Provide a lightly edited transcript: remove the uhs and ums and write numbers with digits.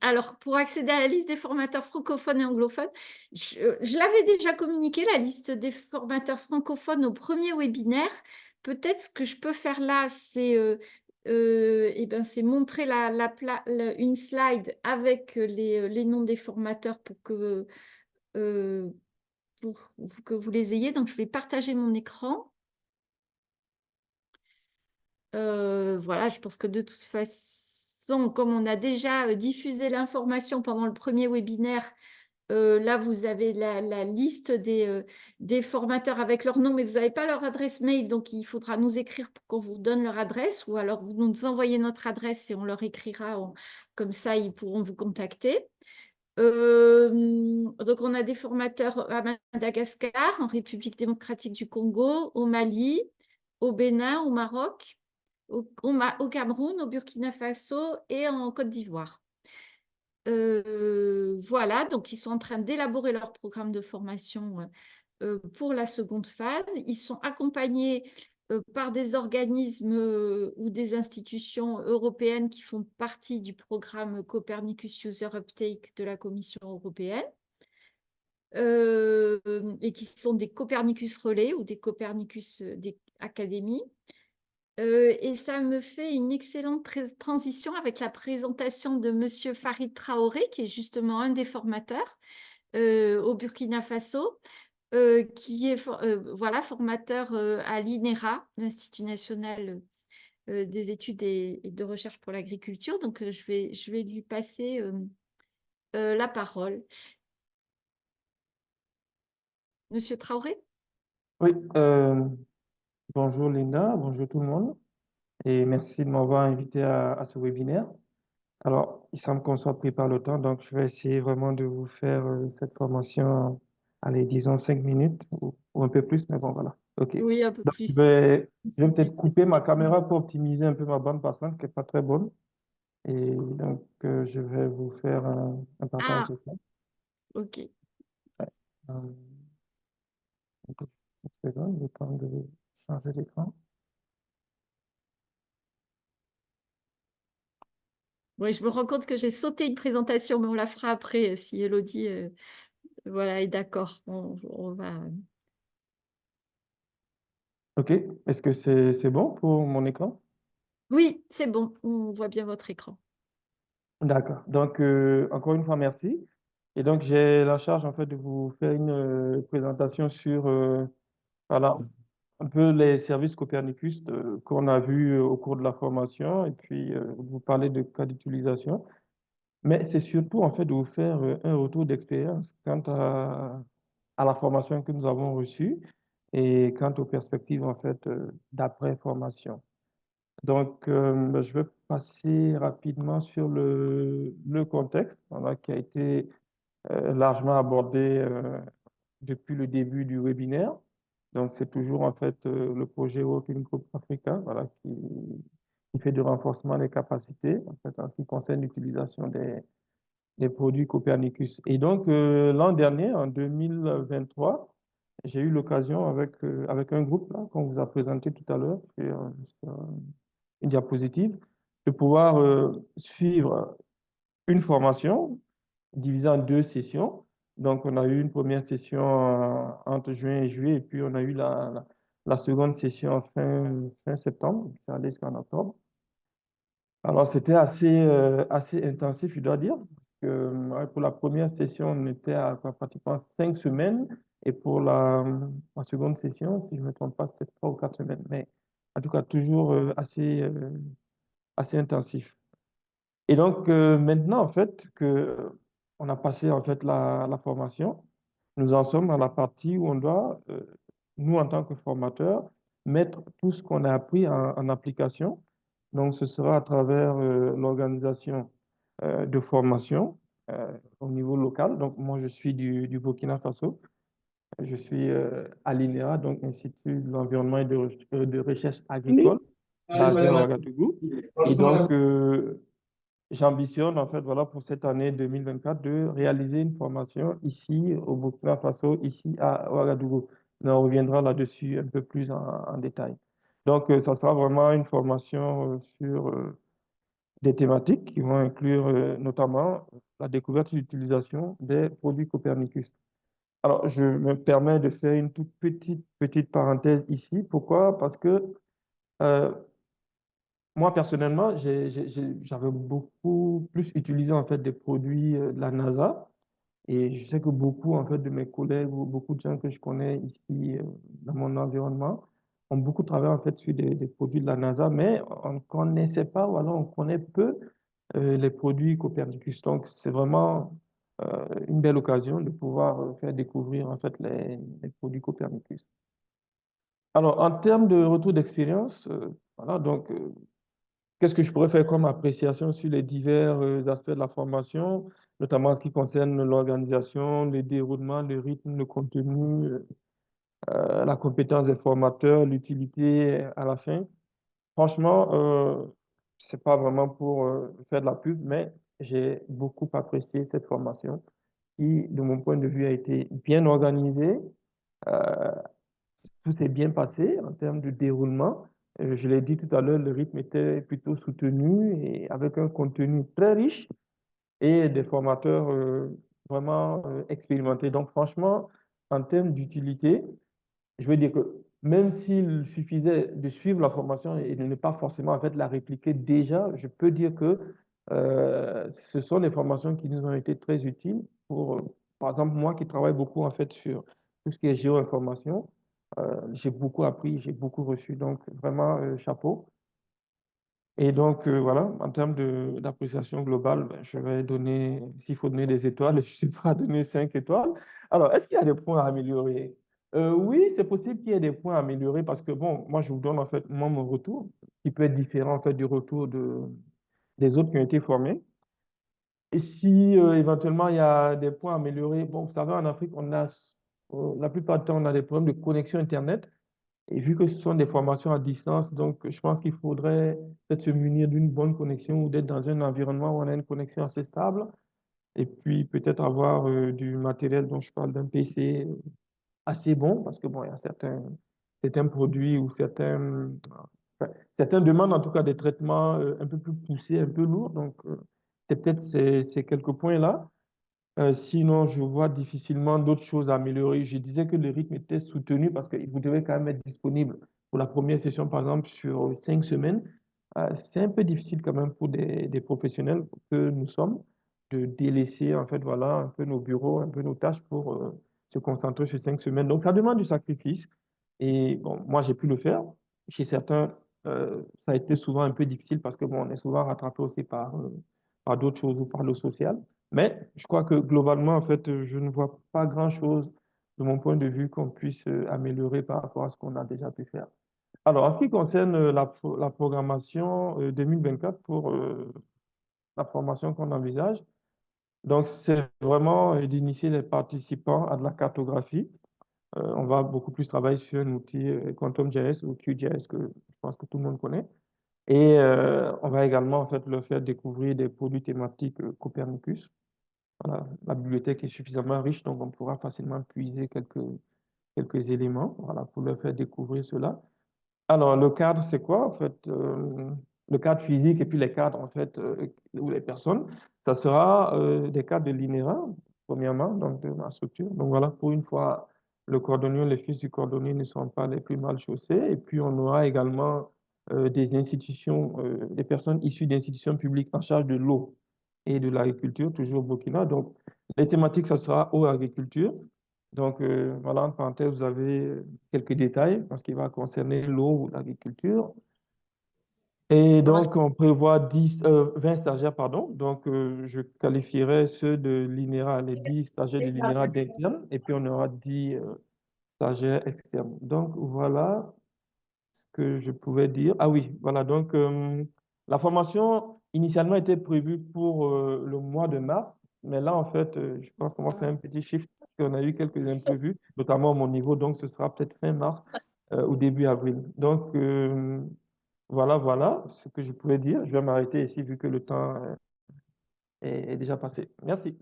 Alors, pour accéder à la liste des formateurs francophones et anglophones, je l'avais déjà communiqué, la liste des formateurs francophones au premier webinaire. Peut-être ce que je peux faire là, c'est eh ben, c'est montrer une slide avec les noms des formateurs euh, pour que vous les ayez. Donc, je vais partager mon écran. Voilà, je pense que de toute façon, comme on a déjà diffusé l'information pendant le premier webinaire, là, vous avez la liste des formateurs avec leur nom, mais vous n'avez pas leur adresse mail, donc il faudra nous écrire pour qu'on vous donne leur adresse, ou alors vous nous envoyez notre adresse et on leur écrira, comme ça ils pourront vous contacter. Donc on a des formateurs à Madagascar, en République démocratique du Congo, au Mali, au Bénin, au Maroc, au Cameroun, au Burkina Faso et en Côte d'Ivoire. Voilà, donc ils sont en train d'élaborer leur programme de formation pour la seconde phase. Ils sont accompagnés par des organismes ou des institutions européennes qui font partie du programme Copernicus User Uptake de la Commission européenne et qui sont des Copernicus Relais ou des Copernicus des académies. Et ça me fait une excellente transition avec la présentation de Monsieur Farid Traoré, qui est justement un des formateurs au Burkina Faso, qui est voilà, formateur à l'INERA, l'Institut national des études et de recherche pour l'agriculture. Donc, je vais lui passer la parole. Monsieur Traoré? Oui, bonjour Linda, bonjour tout le monde et merci de m'avoir invité à ce webinaire. Alors, il semble qu'on soit pris par le temps, donc je vais essayer vraiment de vous faire cette formation, allez, disons 5 minutes ou un peu plus, mais bon, voilà. OK. Oui, un peu Donc, plus. je vais C'est peut-être couper ma caméra pour optimiser un peu ma bande passante qui n'est pas très bonne. Et donc, je vais vous faire un partage Ah, d'écran. ok. Ouais. Euh, donc, une seconde, le temps de changer d'écran. Oui, je me rends compte que j'ai sauté une présentation, mais on la fera après si Elodie voilà, est d'accord. On va. OK. Est-ce que c'est bon pour mon écran? Oui, c'est bon. On voit bien votre écran. D'accord. Donc, encore une fois, merci. Et donc, j'ai la charge, en fait, de vous faire une présentation sur, voilà, un peu les services Copernicus qu'on a vus au cours de la formation et puis vous parler de cas d'utilisation. Mais c'est surtout, en fait, de vous faire un retour d'expérience quant à la formation que nous avons reçue et quant aux perspectives, en fait, d'après-formation. Donc, je vais passer rapidement sur le contexte, voilà, qui a été largement abordé depuis le début du webinaire. Donc, c'est toujours en fait le projet Working Group Africa, voilà, qui fait du renforcement des capacités en fait, en ce qui concerne l'utilisation des produits Copernicus. Et donc, l'an dernier, en 2023, j'ai eu l'occasion avec un groupe là, qu'on vous a présenté tout à l'heure, sur une diapositive, de pouvoir suivre une formation divisée en deux sessions. Donc, on a eu une première session entre juin et juillet, et puis on a eu la seconde session fin septembre, ça allait jusqu'en octobre. Alors, c'était assez intensif, je dois dire, parce que ouais, pour la première session, on était à quoi, pratiquement 5 semaines, et pour la seconde session, si je ne me trompe pas, c'était 3 ou 4 semaines, mais en tout cas, toujours assez intensif. Et donc, maintenant, en fait, que on a passé en fait la formation, nous en sommes à la partie où on doit, nous, en tant que formateurs, mettre tout ce qu'on a appris en application. Donc, ce sera à travers l'organisation de formation au niveau local. Donc, moi, je suis du Burkina Faso. Je suis à l'INEA, donc Institut de l'environnement et de recherche agricole, basé à Ouagadougou. Et donc, j'ambitionne, en fait, voilà, pour cette année 2024, de réaliser une formation ici au Burkina Faso, ici à Ouagadougou. Mais on reviendra là-dessus un peu plus en détail. Donc, ça sera vraiment une formation sur des thématiques qui vont inclure notamment la découverte et l'utilisation des produits Copernicus. Alors, je me permets de faire une toute petite parenthèse ici. Pourquoi? Parce que euh, moi, personnellement, j'avais beaucoup plus utilisé en fait des produits de la NASA. Et je sais que beaucoup en fait de mes collègues ou beaucoup de gens que je connais ici dans mon environnement ont beaucoup travaillé en fait sur des produits de la NASA, mais on ne connaissait pas ou alors on connaît peu les produits Copernicus. Donc, c'est vraiment une belle occasion de pouvoir faire découvrir en fait les produits Copernicus. Alors, en termes de retour d'expérience, voilà, donc, qu'est-ce que je pourrais faire comme appréciation sur les divers aspects de la formation, notamment en ce qui concerne l'organisation, le déroulement, le rythme, le contenu, la compétence des formateurs, l'utilité à la fin. Franchement, c'est pas vraiment pour faire de la pub, mais j'ai beaucoup apprécié cette formation qui, de mon point de vue, a été bien organisée. Euh, Tout s'est bien passé en termes de déroulement. Je l'ai dit tout à l'heure, le rythme était plutôt soutenu et avec un contenu très riche et des formateurs vraiment expérimentés. Donc, franchement, en termes d'utilité, je veux dire que même s'il suffisait de suivre la formation et de ne pas forcément en fait la répliquer déjà, je peux dire que ce sont des formations qui nous ont été très utiles pour, par exemple, moi qui travaille beaucoup en fait sur tout ce qui est géo-information, j'ai beaucoup appris, j'ai beaucoup reçu, donc vraiment chapeau. Et donc, voilà, en termes d'appréciation globale, ben, je vais donner, s'il faut donner des étoiles, je suis prêt à donner 5 étoiles. Alors, est-ce qu'il y a des points à améliorer? Oui, c'est possible qu'il y ait des points à améliorer parce que, bon, moi, je vous donne en fait, moi, mon retour, qui peut être différent en fait du retour des autres qui ont été formés. Et si éventuellement il y a des points à améliorer, bon, vous savez, en Afrique, on a, la plupart du temps, on a des problèmes de connexion Internet. Et vu que ce sont des formations à distance, donc je pense qu'il faudrait peut-être se munir d'une bonne connexion ou d'être dans un environnement où on a une connexion assez stable. Et puis peut-être avoir du matériel dont je parle, d'un PC assez bon, parce que bon, il y a certains produits ou certains demandent en tout cas des traitements un peu plus poussés, un peu lourds. Donc c'est peut-être ces quelques points-là. Sinon, je vois difficilement d'autres choses à améliorer. Je disais que le rythme était soutenu parce que vous devez quand même être disponible pour la première session, par exemple, sur 5 semaines. C'est un peu difficile quand même pour des professionnels que nous sommes de délaisser, en fait, voilà, un peu nos bureaux, un peu nos tâches pour se concentrer sur 5 semaines. Donc, ça demande du sacrifice. Et bon, moi, j'ai pu le faire. Chez certains, ça a été souvent un peu difficile parce que bon, on est souvent rattrapé aussi par d'autres choses ou par le social. Mais je crois que globalement, en fait, je ne vois pas grand-chose de mon point de vue qu'on puisse améliorer par rapport à ce qu'on a déjà pu faire. Alors, en ce qui concerne la programmation 2024 pour la formation qu'on envisage, donc c'est vraiment d'initier les participants à de la cartographie. On va beaucoup plus travailler sur un outil QuantumJS ou QGIS que je pense que tout le monde connaît. Et on va également en fait leur faire découvrir des produits thématiques Copernicus. Voilà, la bibliothèque est suffisamment riche, donc on pourra facilement puiser quelques éléments, voilà, pour leur faire découvrir cela. Alors, le cadre, c'est quoi, en fait? Le cadre physique et puis les cadres, en fait, ou les personnes, ça sera des cadres de l'INERA, premièrement, donc de la structure. Donc, voilà, pour une fois, le cordonnier, les fils du cordonnier ne sont pas les plus mal chaussés. Et puis, on aura également des institutions, des personnes issues d'institutions publiques en charge de l'eau et de l'agriculture, toujours au Burkina. Donc, les thématiques, ça sera eau et agriculture. Donc, voilà, en parenthèse, vous avez quelques détails en ce qui va concerner l'eau ou l'agriculture. Et donc, on prévoit 20 stagiaires, pardon. Donc, je qualifierais ceux de l'INERA, les 10 stagiaires de l'INERA d'internes, et puis on aura 10 stagiaires externes. Donc, voilà que je pouvais dire. Ah oui, voilà. Donc, la formation initialement était prévue pour le mois de mars, mais là, en fait, je pense qu'on va faire un petit shift parce qu'on a eu quelques imprévus, notamment à mon niveau. Donc, ce sera peut-être fin mars ou début avril. Donc, voilà ce que je pouvais dire. Je vais m'arrêter ici vu que le temps est déjà passé. Merci.